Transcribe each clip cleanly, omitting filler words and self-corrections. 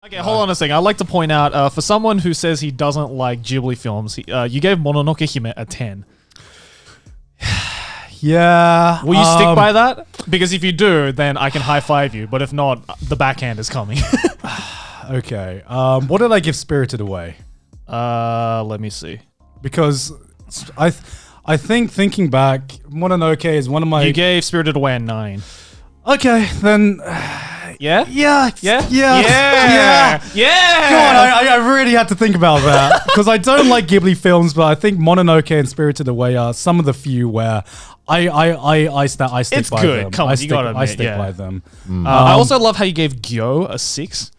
Okay, hold on a second. I'd like to point out, for someone who says he doesn't like Ghibli films, you gave Mononoke Hime a 10. Yeah. Will you stick by that? Because if you do, then I can high five you. But if not, the backhand is coming. Okay. What did I give Spirited Away? Let me see. Because I think thinking back, Mononoke is one of my... You gave Spirited Away a 9. Okay, then... Yeah? Yeah. Yeah? Yeah. Yeah. Yeah. God, I really had to think about that. Because I don't like Ghibli films, but I think Mononoke and Spirited Away are some of the few where I stick It's by good. them. Come on, you gotta I admit, stick yeah. by them. I also love how you gave Gyo a 6.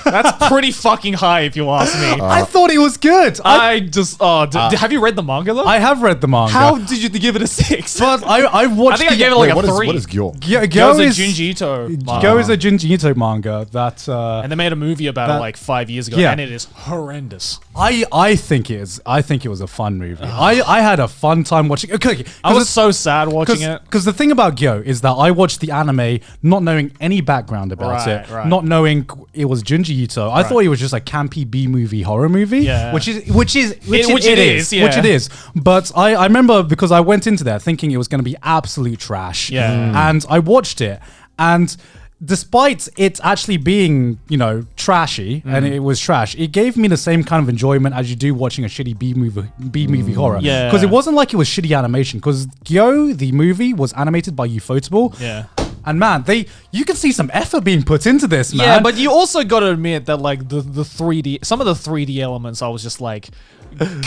That's pretty fucking high if you ask me. I thought it was good. Have you read the manga though? I have read the manga. How did you give it a 6? But I watched... I think I gave it like a 3. What is Gyo? Gyo is a Junji Ito manga. Gyo is a Junji Ito manga that... and they made a movie about it like 5 years ago, Yeah. and it is horrendous. I think it is. I think it was a fun movie. I had a fun time watching. Okay, I was so sad watching it. Because the thing about Gyo is that I watched the anime not knowing any background about it, not knowing it was Junji Ito. I thought it was just a campy B movie horror movie, which it is. But I remember because I went into there thinking it was going to be absolute trash, and I watched it and. Despite it actually being, trashy, and it was trash, it gave me the same kind of enjoyment as you do watching a shitty B movie horror. Yeah. Because it wasn't like it was shitty animation. Because Gyo, the movie, was animated by Ufotable. Yeah. And man, you can see some effort being put into this, man. Yeah, but you also got to admit that like the 3D, some of the 3D elements, I was just like,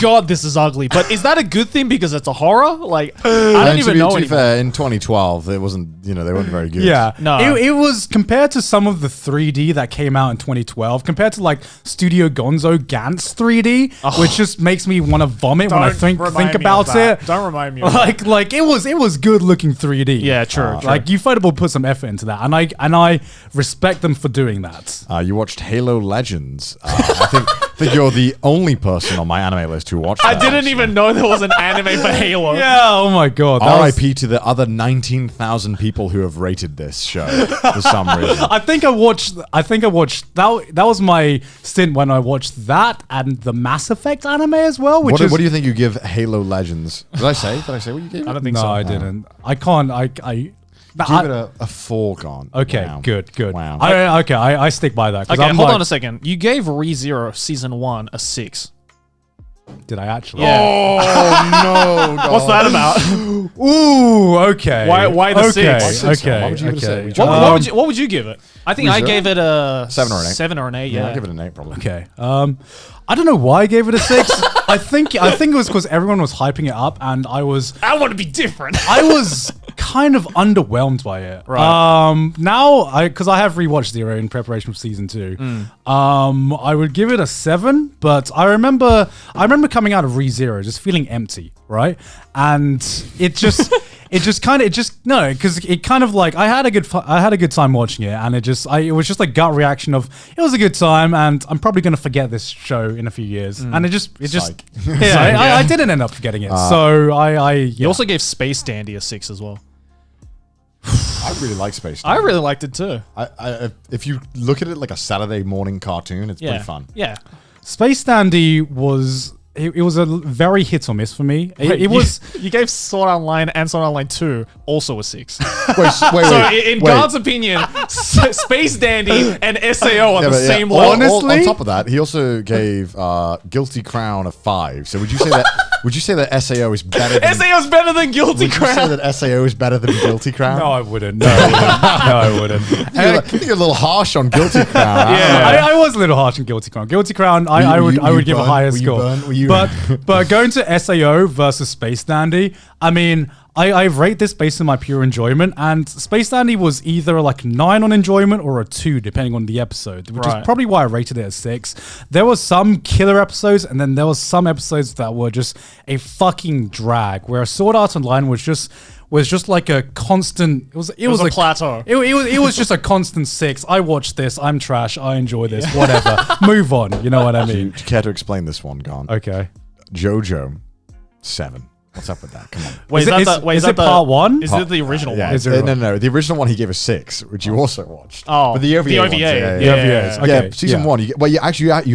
God, this is ugly. But is that a good thing because it's a horror? Like, I don't even know. To be fair, in 2012, it wasn't, they weren't very good. Yeah. No. It was compared to some of the 3D that came out in 2012, compared to like Studio Gonzo Gantz 3D, which just makes me want to vomit when I think about it. Don't remind me. Like it was good looking 3D. Yeah, true. Like Ufotable put some effort into that, and I respect them for doing that. You watched Halo Legends. I think you're the only person on my anime list who watched that. I didn't even know there was an anime for Halo. Yeah, oh my God. R.I.P. to the other 19,000 people who have rated this show for some reason. I think I watched that was my stint when I watched that and the Mass Effect anime as well. What do you think you give Halo Legends? Did I say what you gave it? I don't think so. No, I didn't. I can't. Give it a 4 gone. Okay, Wow. good. Wow. I stick by that. Okay, hold on a second. You gave ReZero Season 1 a 6. Did I actually? Yeah. Oh, no. God. What's that about? Ooh, okay. Why the 6? Okay. Why would you give it a Okay. 6? What would you give it? I think I gave it a 7 or an 8. 7 or an 8, Yeah, I'll give it an 8 probably. Okay. I don't know why I gave it a 6. I think it was because everyone was hyping it up, and I want to be different. I was kind of underwhelmed by it. Right. Now, because I have rewatched Zero in preparation for season 2. I would give it a 7, but I remember coming out of ReZero just feeling empty, right? And because it kind of like I had a good time watching it, and it was just like gut reaction of it was a good time, and I'm probably gonna forget this show in a few years, and I didn't end up forgetting it. You also gave Space Dandy a 6 as well. I really like Space Dandy. I really liked it too. If you look at it like a Saturday morning cartoon, it's pretty fun. Yeah. Space Dandy was... It was a very hit or miss for me. You gave Sword Art Online and Sword Art Online 2 also a 6. Wait. In God's opinion, Space Dandy and SAO are the same level. Honestly, on top of that, he also gave Guilty Crown a 5. So would you say that? Would you say that SAO is better? SAO is better than Guilty Crown. Would you say that SAO is better than Guilty Crown? No, I wouldn't. No, I wouldn't. I think you're a little harsh on Guilty Crown. I was a little harsh on Guilty Crown. Guilty Crown, I would give a higher score. But going to SAO versus Space Dandy, I mean, I rate this based on my pure enjoyment, and Space Dandy was either like 9 on enjoyment or a 2, depending on the episode, which is probably why I rated it as 6. There was some killer episodes, and then there was some episodes that were just a fucking drag, where Sword Art Online was just like a constant. It was a plateau. It was just a constant 6. I watched this. I'm trash. I enjoy this. Whatever. Move on. You know what I mean? Do you care to explain this one, Gon? Okay. Jojo, 7. What's up with that? Come on. Wait, is it part one? Is it the original Yeah, one? no. The original one he gave a 6, which you also watched. Oh, but the OVA. the OVA. Ones, Yeah. Okay, season 1. You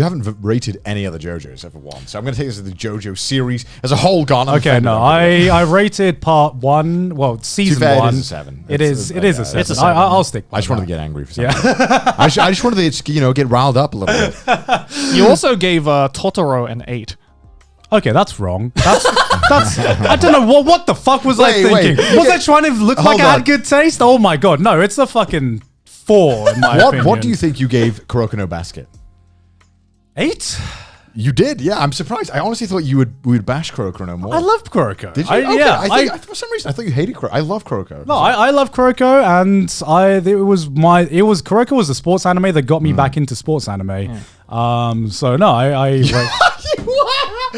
haven't rated any other JoJos except for 1. So I'm going to take this as the JoJo series as a whole gone. Okay, no, I rated part 1. Well, season 1. It is a 7. It is a 7. It's a 7. I'll stick. I just wanted to get angry for something. Yeah. I just wanted to get riled up a little bit. You also gave Totoro an 8. Okay, that's wrong. That's I don't know what the fuck was I thinking. Was I trying to look like I had good taste? Oh my god, no! It's a fucking 4 in my opinion. What do you think you gave Kuroko no Basket? 8? You did, yeah. I'm surprised. I honestly thought you would bash Kuroko no more. I loved Kuroko. Did you? For some reason I thought you hated Kuroko. I love Kuroko. No, I love Kuroko, and Kuroko was the sports anime that got me back into sports anime. So no,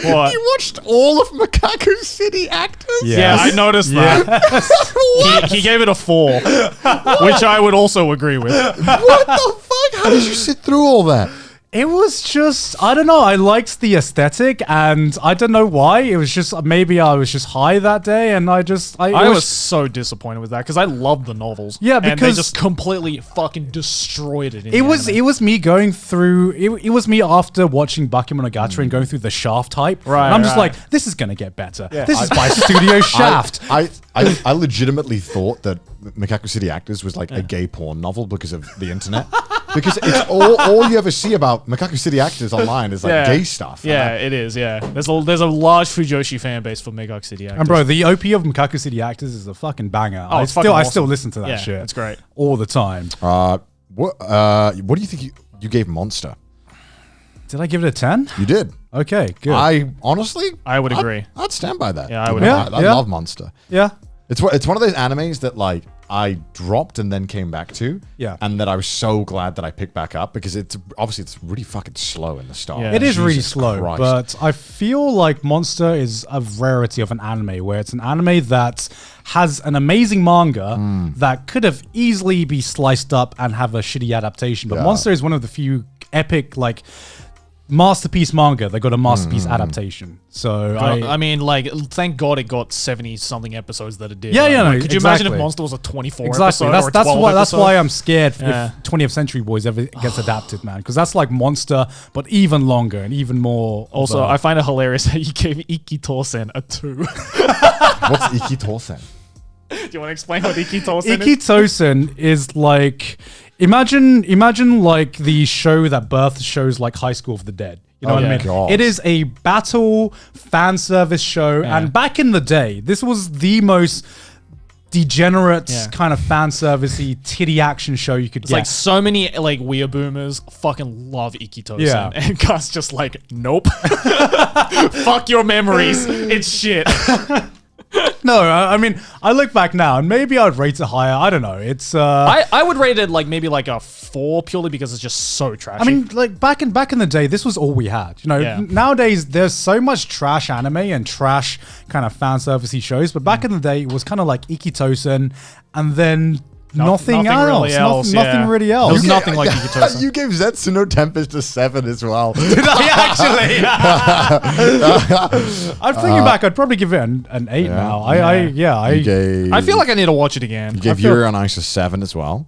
What? You watched all of Mekaku City Actors? Yeah, I noticed that. He gave it a 4, which I would also agree with. What the fuck? How did you sit through all that? It was just, I don't know, I liked the aesthetic, and I don't know why. It was just, maybe I was just high that day, and I was so disappointed with that, because I loved the novels. Yeah, and they because just completely fucking destroyed it. It was me going through, it was me after watching Bakemonogatari and going through the Shaft hype. Right, and I'm just like, this is going to get better. Yeah. This is by Studio Shaft. I legitimately thought that Mekaku City Actors was like a gay porn novel because of the internet. Because it's all you ever see about Mekaku City Actors online is like gay stuff. Yeah, it is. Yeah, there's a large Fujoshi fan base for Mekaku City Actors. And bro, the OP of Mekaku City Actors is a fucking banger. Oh, I still listen to that shit. It's great all the time. What do you think you gave Monster? Did I give it a 10? You did. Okay, good. I honestly, I would agree. I'd stand by that. Yeah, I would. I love Monster. Yeah. It's one of those animes that like I dropped and then came back to. Yeah. And that I was so glad that I picked back up because it's really fucking slow in the start. Yeah. It is really Jesus slow, Christ. but I feel like Monster is a rarity of an anime where it's an anime that has an amazing manga that could have easily be sliced up and have a shitty adaptation. But Monster is one of the few epic like masterpiece manga that got a masterpiece adaptation. So I mean, like, thank God it got 70-something episodes that it did. Yeah, yeah. Like, No, could you imagine if Monster was a 24 exactly. episode or a 12 that's episode? why I'm scared if 20th Century Boys ever gets adapted, man. Because that's like Monster, but even longer and even more. Also, I find it hilarious that you gave Ikki Tosen a 2. What's Ikki Tosen? Do you want to explain what Ikki Tosen is? Ikki Tosen is like, imagine like the show that birthed shows like High School of the Dead. You know what I mean? God. It is a battle fan service show, and back in the day, this was the most degenerate kind of fan servicey titty action show you could get. Like so many like weird boomers fucking love Ikki Tosen. Yeah. And Gus just like, nope. Fuck your memories. It's shit. No, I mean, I look back now and maybe I'd rate it higher. I don't know. It's I would rate it like maybe like a 4 purely because it's just so trashy. I mean, like back in the day, this was all we had. You know, nowadays there's so much trash anime and trash kind of fan servicey shows, but back in the day it was kind of like Ikki Tosen and then nothing else. Nothing really else. There's nothing like Ikki Tosen. You gave Zetsu no Tempest a 7 as well. Did I actually? I'm thinking back. I'd probably give it an 8 now. I feel like I need to watch it again. You gave Yuri on Ice a 7 as well.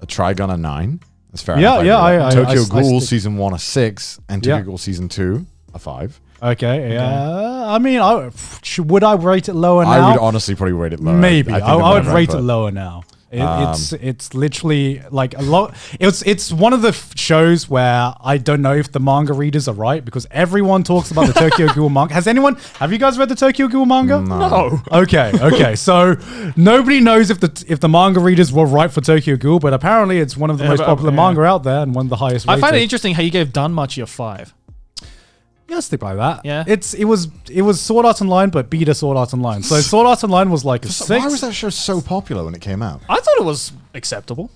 A Trigun a 9. That's fair Yeah, enough. yeah. Tokyo Ghoul season 1 a 6 and Tokyo Ghoul season 2 a 5. Okay, yeah. I mean, would I rate it lower now? I would honestly probably rate it lower. Maybe. think I would rate it put- lower now. It's literally like a lot. It's one of the shows where I don't know if the manga readers are right because everyone talks about the Tokyo Ghoul manga. Have you guys read the Tokyo Ghoul manga? No. Okay. So nobody knows if the manga readers were right for Tokyo Ghoul, but apparently it's one of the most popular manga out there and one of the highest rated. I find it interesting how you gave Danmachi a 5. Yeah, I'll stick by that. Yeah. It was Sword Art Online, but beta Sword Art Online. So Sword Art Online was like a 6. Why was that show so popular when it came out? I thought it was acceptable.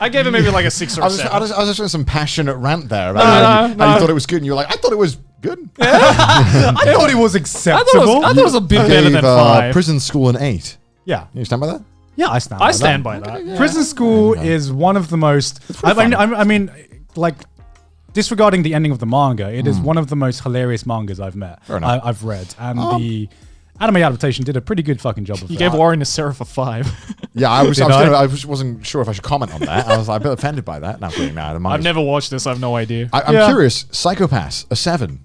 I gave it maybe like a 6 or a 7. I was just doing some passionate rant there about how you thought it was good, and you were like, I thought it was good. I thought it was acceptable. I thought it was a bit better than 5. Prison School an 8. Yeah. You stand by that? Yeah, I stand. I stand by that. Yeah. Prison School is one of the most. I mean, like, disregarding the ending of the manga, it is one of the most hilarious mangas I've met. Fair enough. I've read, and anime adaptation did a pretty good fucking job of You it. gave Warren a Seraph a 5. Yeah, I Did I? wasn't sure if I should comment on that. I was like, a bit offended by that. Now, I've never watched this. I have no idea. I'm curious. Psychopaths, a 7.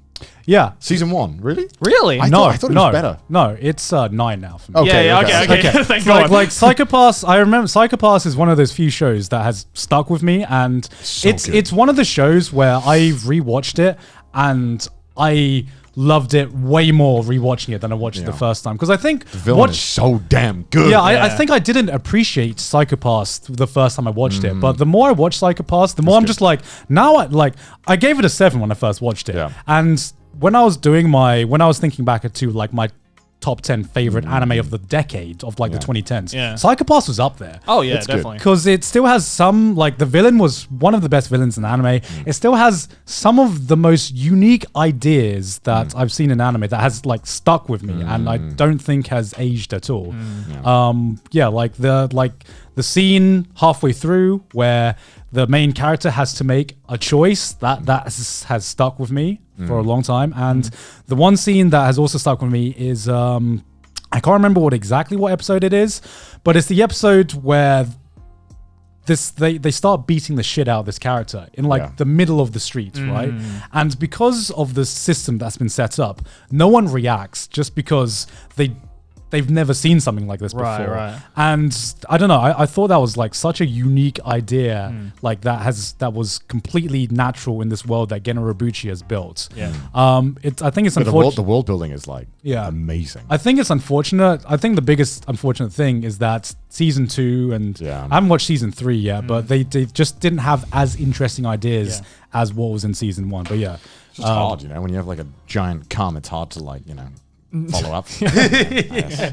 Yeah. Season 1, really? Really? I thought it was better. No, it's 9 now for me. Okay, okay. Thank God. Like Psychopaths, I remember Psychopaths is one of those few shows that has stuck with me, and it's one of the shows where I rewatched it and I loved it way more rewatching it than I watched it the first time, because I think the villain is so damn good. Yeah, I think I didn't appreciate Psychopaths the first time I watched it, but the more I watch Psychopaths, the more I'm just like, now I gave it a 7 when I first watched it, and when I was thinking back to like my top 10 favorite anime of the decade of like the 2010s. Yeah. Psychopaths was up there. Oh yeah, definitely. Because it still has some, like the villain was one of the best villains in anime. It still has some of the most unique ideas that I've seen in anime that has like stuck with me and I don't think has aged at all. Like the scene halfway through where the main character has to make a choice that has stuck with me for a long time. And the one scene that has also stuck with me is I can't remember what episode it is, but it's the episode where they start beating the shit out of this character in like the middle of the street, right? And because of the system that's been set up, no one reacts just because they've never seen something like this before. Right. And I don't know, I thought that was like such a unique idea, like that was completely natural in this world that Gen Urobuchi has built. Yeah. I think it's unfortunate. The world building is like amazing. I think it's unfortunate. I think the biggest unfortunate thing is that season 2 and I haven't watched season 3 yet, but they just didn't have as interesting ideas as what was in season 1. But yeah. It's just hard, when you have like a giant cum, it's hard to like, follow up. Yes.